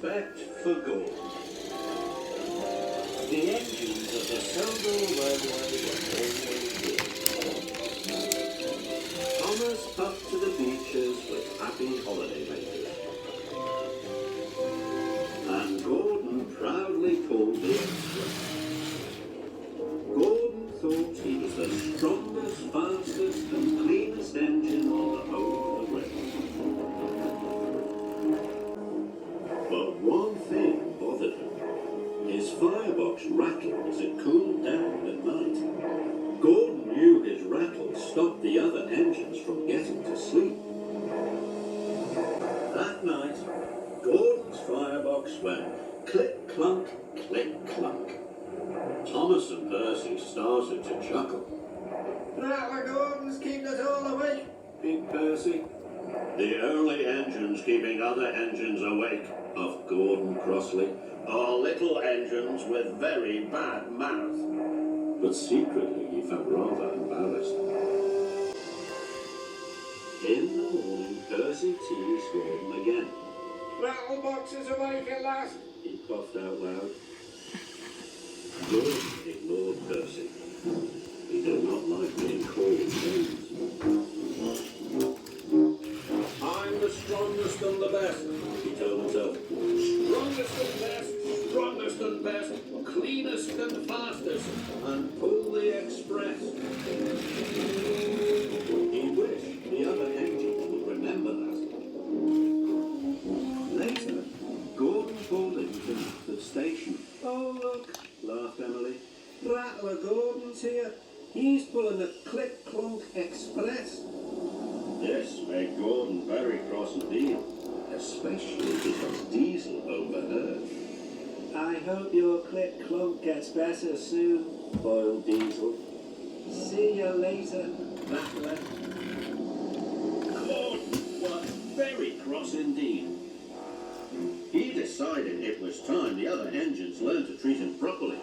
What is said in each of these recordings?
respect for Gordon. The engines of the Selborne Railway were always good. Thomas puffed to the beaches with happy holidaymakers. And Gordon proudly pulled the express. Gordon thought he was the strongest, fastest and cleanest engine on the whole of the railway. But one thing bothered him. His firebox rattled as it cooled down at night. Gordon knew his rattle stopped the other engines from getting to sleep. That night, Gordon's firebox went click-clunk, click-clunk. Thomas and Percy started to chuckle. Rattler Gordon's keeping us all awake, Big Percy. The only engines keeping other engines awake, puffed Gordon crossly, are little engines with very bad mouth. But secretly he felt rather embarrassed. In the morning, Percy teased Gordon again. Rattlebox is awake at last. He puffed out loud. Gordon ignored Percy. He did not like being called names. I'm the strongest and the best, he told himself. Strongest and best, strongest and best, cleanest and fastest, and pull the express. He wished the other engines would remember that. Later, Gordon pulled into the station. Oh, look, Laughed Emily. Rattler Gordon's here. He's pulling the Click-Clunk Express. This made Gordon very cross indeed, especially because Diesel overheard. I hope your Click-Clunk gets better soon, Boiled Diesel. See you later, Rattler. Gordon was very cross indeed. He decided it was time the other engines learned to treat him properly.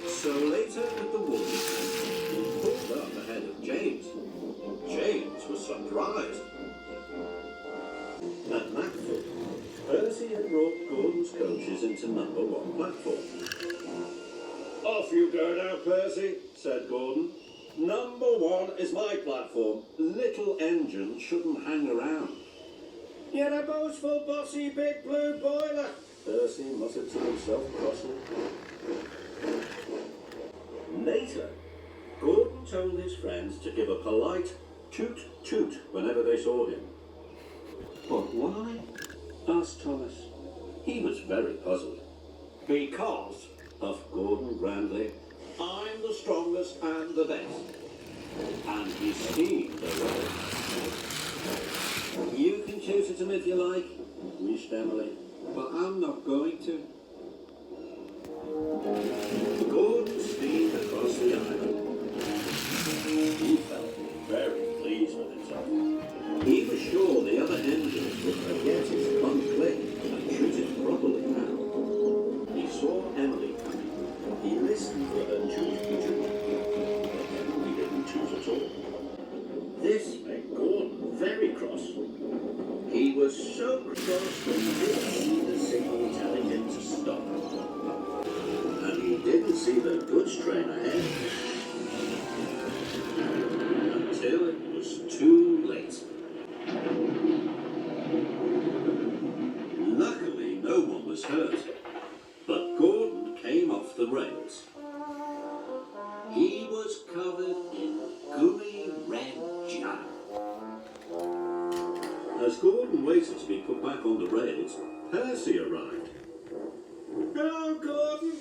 So later at the wood, he pulled up ahead of James. James was surprised. At Mackford, Percy had brought Gordon's coaches into number 1 platform. Off you go now, Percy, said Gordon. Number 1 is my platform. Little engines shouldn't hang around. You're a boastful, bossy, big blue boiler. Percy muttered to himself crossly. Later, Gordon told his friends to give a polite toot-toot whenever they saw him. But why? Asked Thomas. He was very puzzled. Because, puffed Gordon grandly, I'm the strongest and the best. And he steamed away. You can toot at him if you like, wished Emily, but I'm not going to. Gordon steamed across the island. He felt very pleased with himself. He was sure the other engines would forget his click and treat it properly now. He saw Emily coming. He listened for her toot-toot, but Emily didn't toot at all. This made Gordon very cross. He was so cross that he didn't see the signal telling him to stop. And he didn't see the goods train ahead. Until it was too late. Luckily, no one was hurt. But Gordon came off the rails. He was covered in gooey red jam. As Gordon waited to be put back on the rails, Percy arrived. Hello, Gordon.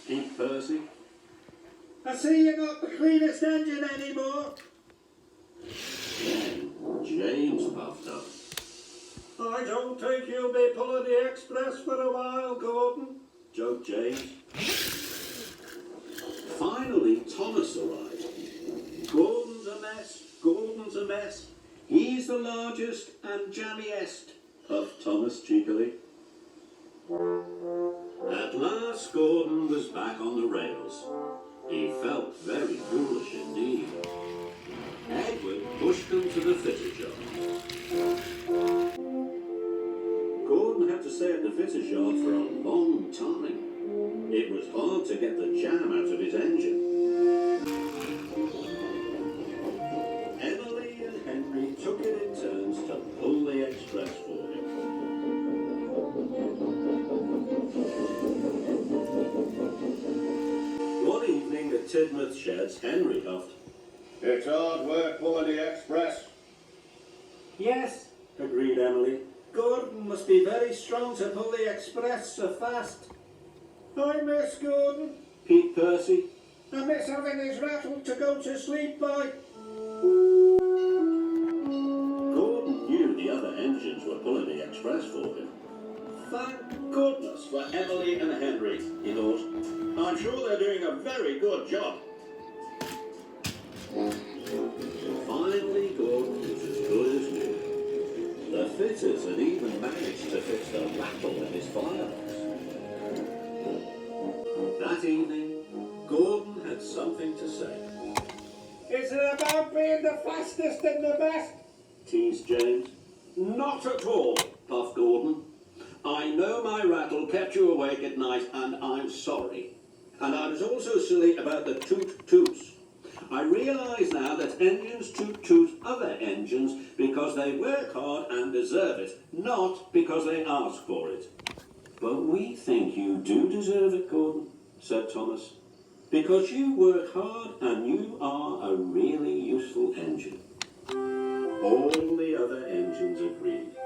Peeped Percy. I see you're not the cleanest engine anymore. Then James puffed up. I don't think you'll be pulling the express for a while, Gordon, joked James. Finally, Thomas arrived. Gordon's a mess, Gordon's a mess. He's the largest and jammiest, puffed Thomas cheekily. At last, Gordon was back on the rails. He felt very foolish indeed. Edward pushed them to the fitter job. Gordon Gordon had to stay at the fitter's yard for a long time. It was hard to get the jam out of his engine. Emily and Henry took it in turns to pull the express for him. One evening at Tidmouth Sheds, Henry huffed. It's hard work pulling the express. Yes, agreed Emily. Gordon must be very strong to pull the express so fast. I miss Gordon, Pete Percy. I miss having his rattle to go to sleep by. Gordon knew the other engines were pulling the express for him. Thank goodness for Emily and Henry, he thought. I'm sure they're doing a very good job. Finally, Gordon was as good as new. The fitters had even managed to fix the rattle in his firebox. That evening, Gordon had something to say. Is it about being the fastest and the best? Teased James. Not at all, puffed Gordon. I know my rattle kept you awake at night, and I'm sorry. And I was also silly about the toot-toots. I realise now that engines toot-toot other engines because they work hard and deserve it, not because they ask for it. But we think you do deserve it, Gordon, said Thomas, because you work hard and you are a really useful engine. All the other engines agreed.